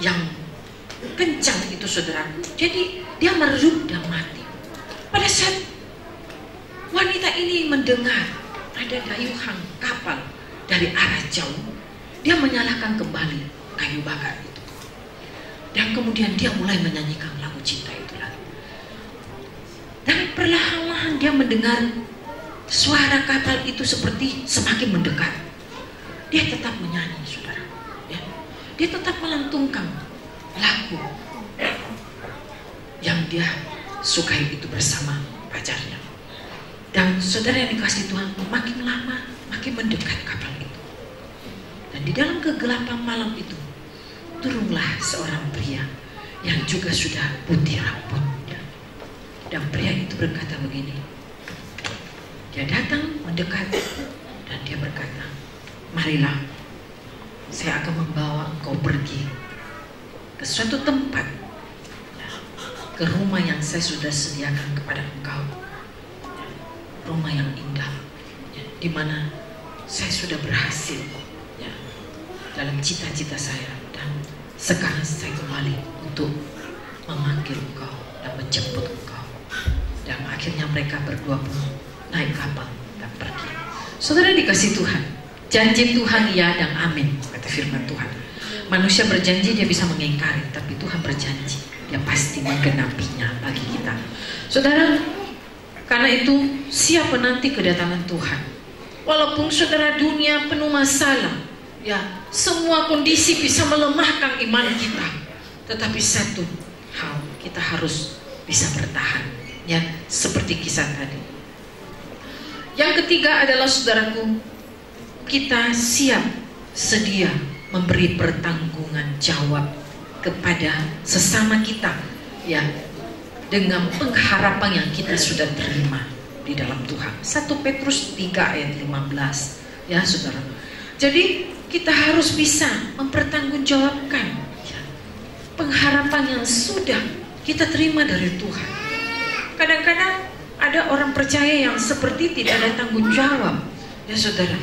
yang kencang itu, saudara. Jadi dia meredup dan mati. Pada saat wanita ini mendengar ada dayuhan kapal dari arah jauh, dia menyalakan kembali kayu bakar itu. Dan kemudian dia mulai menyanyikan lagu cinta itu lagi. Dan perlahan-lahan dia mendengar suara kapal itu seperti semakin mendekat. Dia tetap menyanyi, saudara. Ya. Dia tetap melantungkan lagu yang dia sukai itu bersama pacarnya. Dan saudara yang dikasih Tuhan, makin lama makin mendekat kapal itu. Dan di dalam kegelapan malam itu turunlah seorang pria yang juga sudah putih rambutnya. Dan pria itu berkata begini. Dia datang mendekat dan dia berkata, marilah, saya akan membawa engkau pergi ke suatu tempat, ke rumah yang saya sudah sediakan kepada engkau, rumah yang indah, di mana saya sudah berhasil dalam cita-cita saya, dan sekarang saya kembali untuk memanggil engkau dan menjemput engkau. Dan akhirnya mereka berdua pun naik kapal dan pergi. Saudara dikasih Tuhan, janji Tuhan ya dan amin, kata firman Tuhan. Manusia berjanji dia bisa mengingkari, tapi Tuhan berjanji dia pasti menggenapinya bagi kita. Saudara, karena itu siap menanti kedatangan Tuhan. Walaupun saudara dunia penuh masalah, ya, semua kondisi bisa melemahkan iman kita, tetapi satu hal kita harus bisa bertahan, ya, seperti kisah tadi. Yang ketiga adalah, saudaraku, kita siap sedia memberi pertanggungan jawab kepada sesama kita, ya, dengan pengharapan yang kita sudah terima di dalam Tuhan. 1 Petrus 3 ayat 15, ya saudara. Jadi kita harus bisa mempertanggungjawabkan, ya, pengharapan yang sudah kita terima dari Tuhan. Kadang-kadang ada orang percaya yang seperti tidak ada tanggung jawab, ya saudara.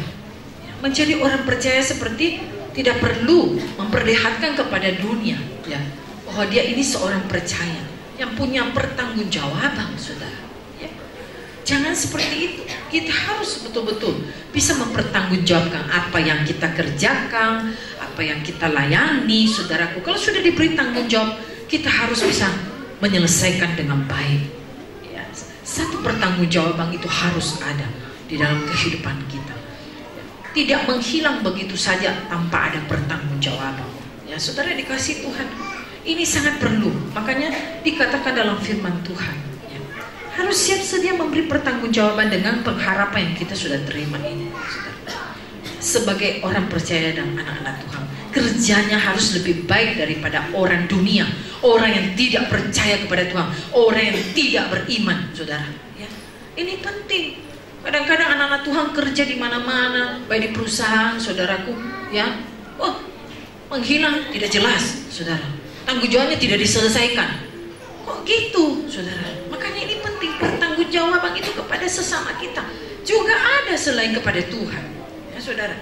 Menjadi orang percaya seperti tidak perlu memperlihatkan kepada dunia, ya, bahwa dia ini seorang percaya yang punya pertanggungjawaban, saudara. Ya. Jangan seperti itu. Kita harus betul-betul bisa mempertanggungjawabkan apa yang kita kerjakan, apa yang kita layani, saudaraku. Kalau sudah diberi tanggung jawab, kita harus bisa menyelesaikan dengan baik. Ya. Satu pertanggungjawaban itu harus ada di dalam kehidupan kita. Tidak menghilang begitu saja tanpa ada pertanggungjawaban. Ya, saudara dikasih Tuhan, ini sangat perlu. Makanya dikatakan dalam firman Tuhan, ya, harus siap sedia memberi pertanggungjawaban dengan pengharapan yang kita sudah terima ini. Saudara. Sebagai orang percaya dan anak-anak Tuhan, kerjanya harus lebih baik daripada orang dunia, orang yang tidak percaya kepada Tuhan, orang yang tidak beriman, saudara. Ya, ini penting. Kadang-kadang anak-anak Tuhan kerja di mana-mana, baik di perusahaan, saudaraku, ya, menghilang, tidak jelas, saudara. Tanggung jawabnya tidak diselesaikan. Kok gitu, saudara? Makanya ini penting, pertanggungjawaban itu kepada sesama kita juga ada selain kepada Tuhan, ya saudara.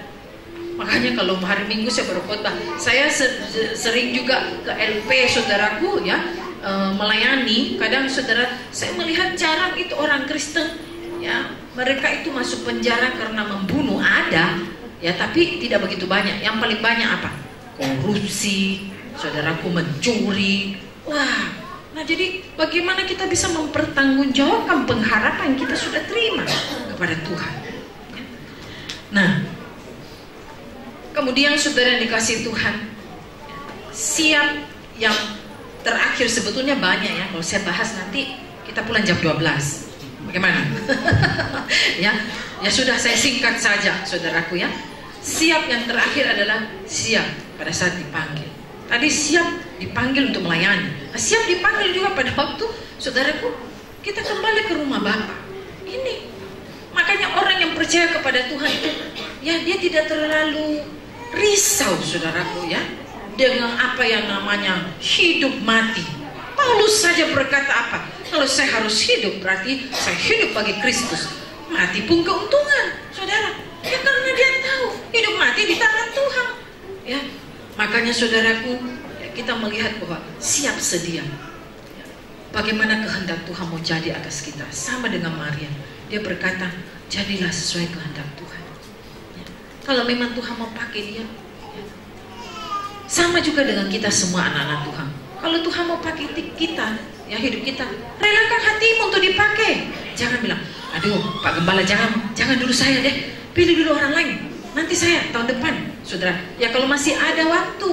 Makanya kalau hari Minggu saya berkhotbah, saya sering juga ke LP, saudaraku, ya, melayani. Kadang saudara, saya melihat jarang itu orang Kristen, ya, mereka itu masuk penjara karena membunuh, ada, ya, tapi tidak begitu banyak. Yang paling banyak apa? Korupsi, saudaraku, mencuri. Wah, nah jadi bagaimana kita bisa mempertanggungjawabkan pengharapan yang kita sudah terima kepada Tuhan? Nah, kemudian saudara yang dikasih Tuhan, siap yang terakhir sebetulnya banyak, ya. Kalau saya bahas nanti kita pulang jam 12. Bagaimana? ya sudah, saya singkat saja, saudaraku, ya. Siap yang terakhir adalah siap pada saat dipanggil. Tadi siap dipanggil untuk melayani. Nah, siap dipanggil juga pada waktu, saudaraku, kita kembali ke rumah Bapa. Ini makanya orang yang percaya kepada Tuhan itu, ya, dia tidak terlalu risau, saudaraku, ya, dengan apa yang namanya hidup mati. Paulus saja berkata apa? Kalau saya harus hidup, berarti saya hidup bagi Kristus. Mati pun keuntungan, saudara. Ya, karena dia tahu hidup mati di tangan Tuhan. Ya, makanya saudaraku, ya, kita melihat bahwa siap sedia. Ya, bagaimana kehendak Tuhan mau jadi atas kita, sama dengan Maria. Dia berkata, jadilah sesuai kehendak Tuhan. Ya, kalau memang Tuhan mau pakai dia, ya. Sama juga dengan kita semua anak-anak Tuhan. Kalau Tuhan mau pakai kita, ya, hidup kita, relakan hatimu untuk dipakai. Jangan bilang, aduh Pak Gembala, jangan dulu saya deh, pilih dulu orang lain, nanti saya tahun depan, saudara. Ya, kalau masih ada waktu,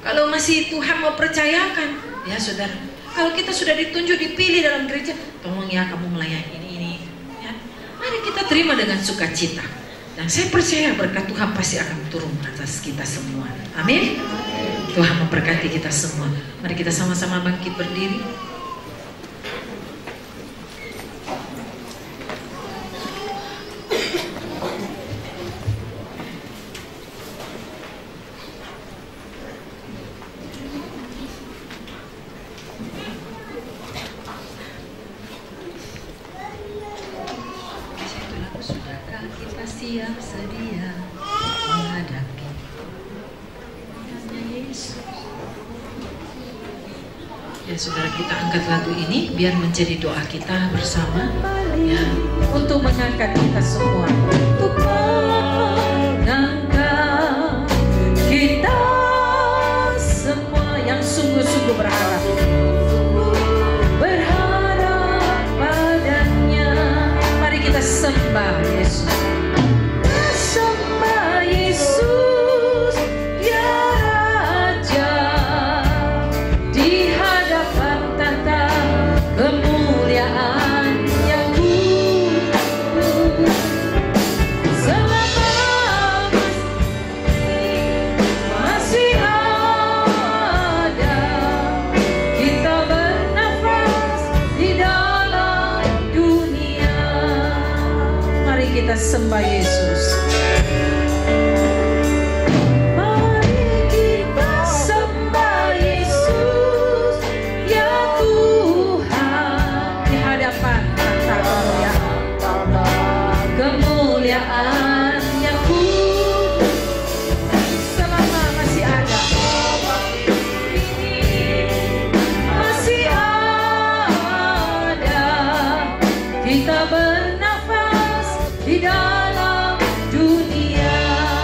kalau masih Tuhan mau percayakan, ya saudara. Kalau kita sudah ditunjuk, dipilih dalam gereja, tolong ya kamu melayani ini, ya. Mari kita terima dengan sukacita. Dan saya percaya berkat Tuhan pasti akan turun atas kita semua. Amin. Tuhan memberkati kita semua. Mari kita sama-sama bangkit berdiri. Sudahkah kita siap sedia menghadapi Yesus? Ya saudara, kita angkat lagu ini biar menjadi doa kita bersama, ya, untuk mengangkat kita semua, untuk mengangkat kita semua yang sungguh-sungguh berharap padanya. Mari kita sembah Yesus. Sembah Yesus, ya Raja, di hadapan tata kemuliaan yang kudus. Selama kita sembah Yesus. Mari kita sembah Yesus, ya Tuhan, di hadapan tahta kemuliaan yang selama masih ada. Masih ada, kita bernafas di dalam dunia.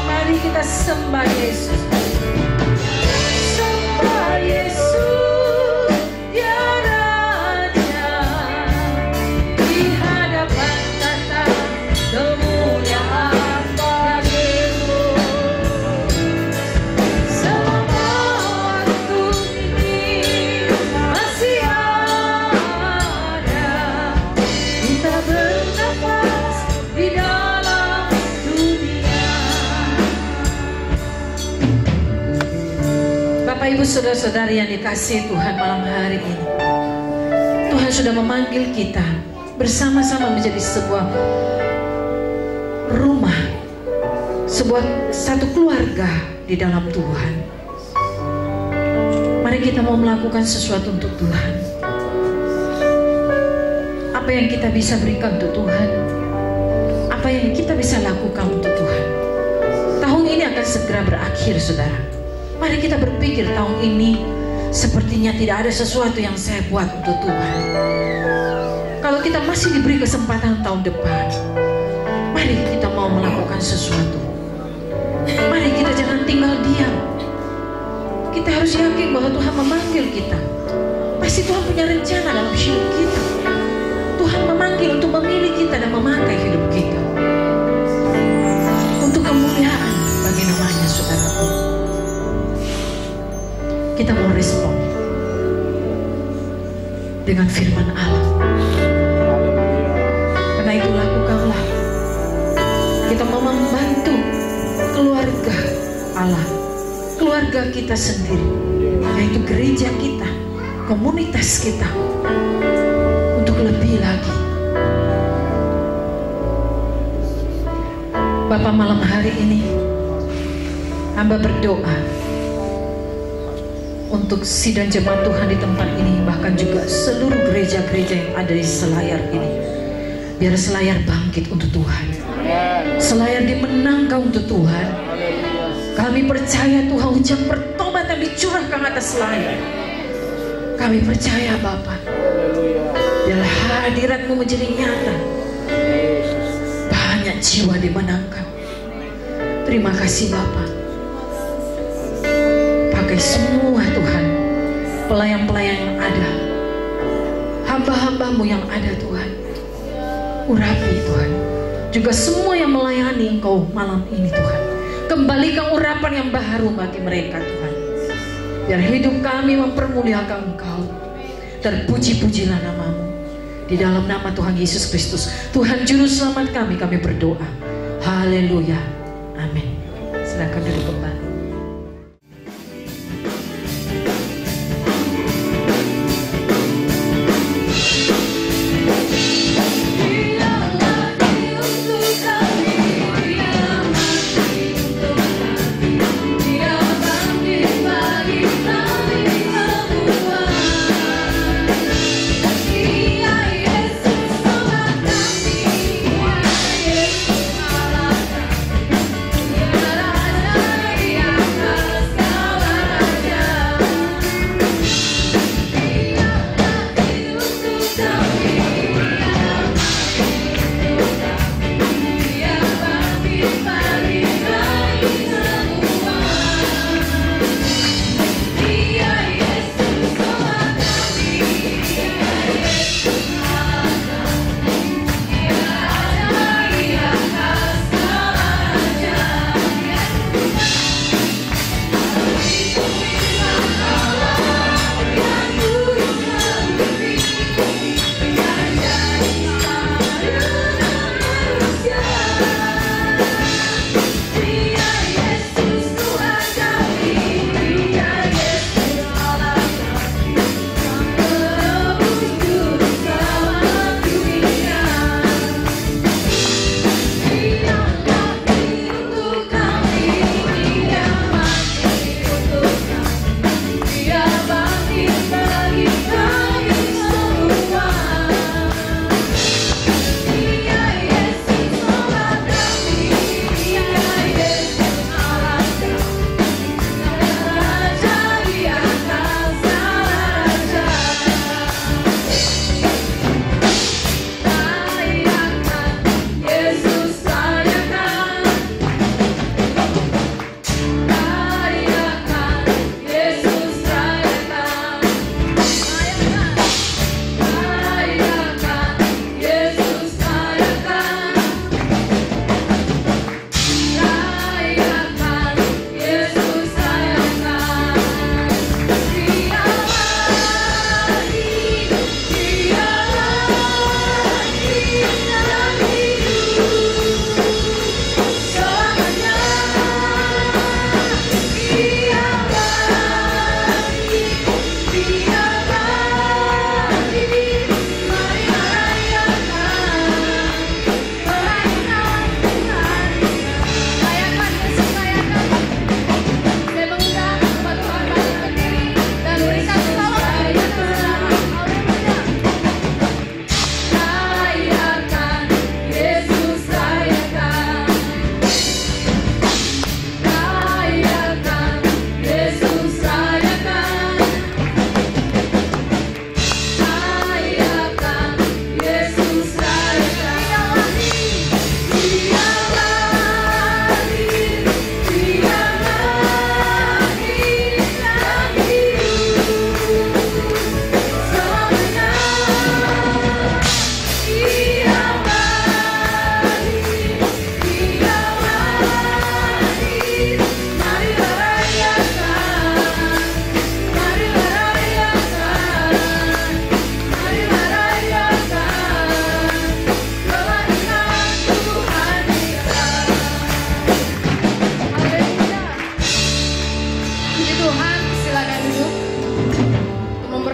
Mari kita sembah Yesus. Sembah Yesus, ya Raja, di hadapan tahta kemuliaan bagimu. Selama waktu ini masih ada, kita bernafas di dalam dunia. Bapak Ibu saudara-saudari yang dikasihi Tuhan, malam hari ini Tuhan sudah memanggil kita bersama-sama menjadi sebuah rumah, satu keluarga di dalam Tuhan. Mari kita mau melakukan sesuatu untuk Tuhan. Apa yang kita bisa berikan untuk Tuhan? Apa yang kita bisa lakukan untuk Tuhan? Tahun ini akan segera berakhir, saudara. Mari kita berpikir tahun ini sepertinya tidak ada sesuatu yang saya buat untuk Tuhan. Kalau kita masih diberi kesempatan tahun depan, mari kita mau melakukan sesuatu. Mari kita jangan tinggal diam. Kita harus yakin bahwa Tuhan memanggil kita. Pasti Tuhan punya rencana dalam hidup kita. Tuhan memanggil untuk memilih kita dan memakai hidup kita untuk kemuliaan bagi namanya, saudaraku. Kita mau respon dengan firman Allah. Karena itu lakukanlah. Kita mau membantu keluarga Allah, keluarga kita sendiri, yaitu gereja kita, komunitas kita, untuk lebih lagi. Bapak, malam hari ini hamba berdoa untuk sidang jemaat Tuhan di tempat ini, bahkan juga seluruh gereja-gereja yang ada di Selayar ini. Biar Selayar bangkit untuk Tuhan, Selayar dimenangkan untuk Tuhan. Kami percaya Tuhan, hujan pertobatan dicurahkan atas Selayar. Kami percaya Bapa, biar hadirat-Mu menjadi nyata, banyak jiwa dimenangkan. Terima kasih Bapa. Pakai semua Tuhan, pelayan-pelayan yang ada, hamba-hamba-Mu yang ada Tuhan. Urapi Tuhan, juga semua yang melayani Engkau malam ini Tuhan. Kembalikan urapan yang baru bagi mereka Tuhan. Biar hidup kami mempermuliakan Engkau. Terpuji-pujilah nama-Mu. Di dalam nama Tuhan Yesus Kristus, Tuhan Juru Selamat kami berdoa. Haleluya. Amin. Silakan duduk kembali. Yeah.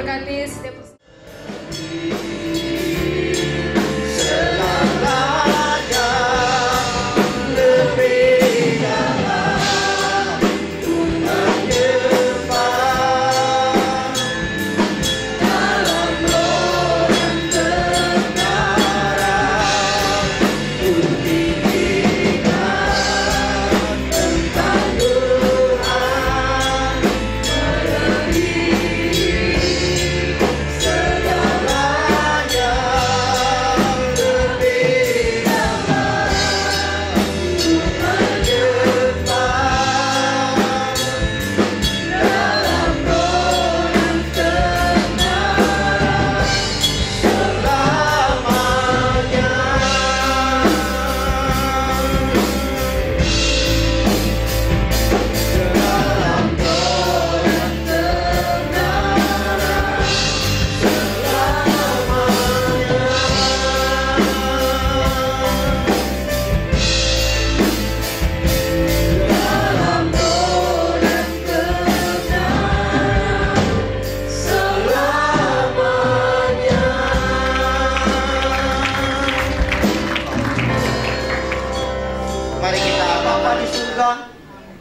memberkati setiap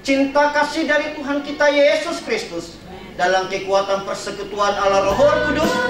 cinta kasih dari Tuhan kita Yesus Kristus dalam kekuatan persekutuan Allah Roh Kudus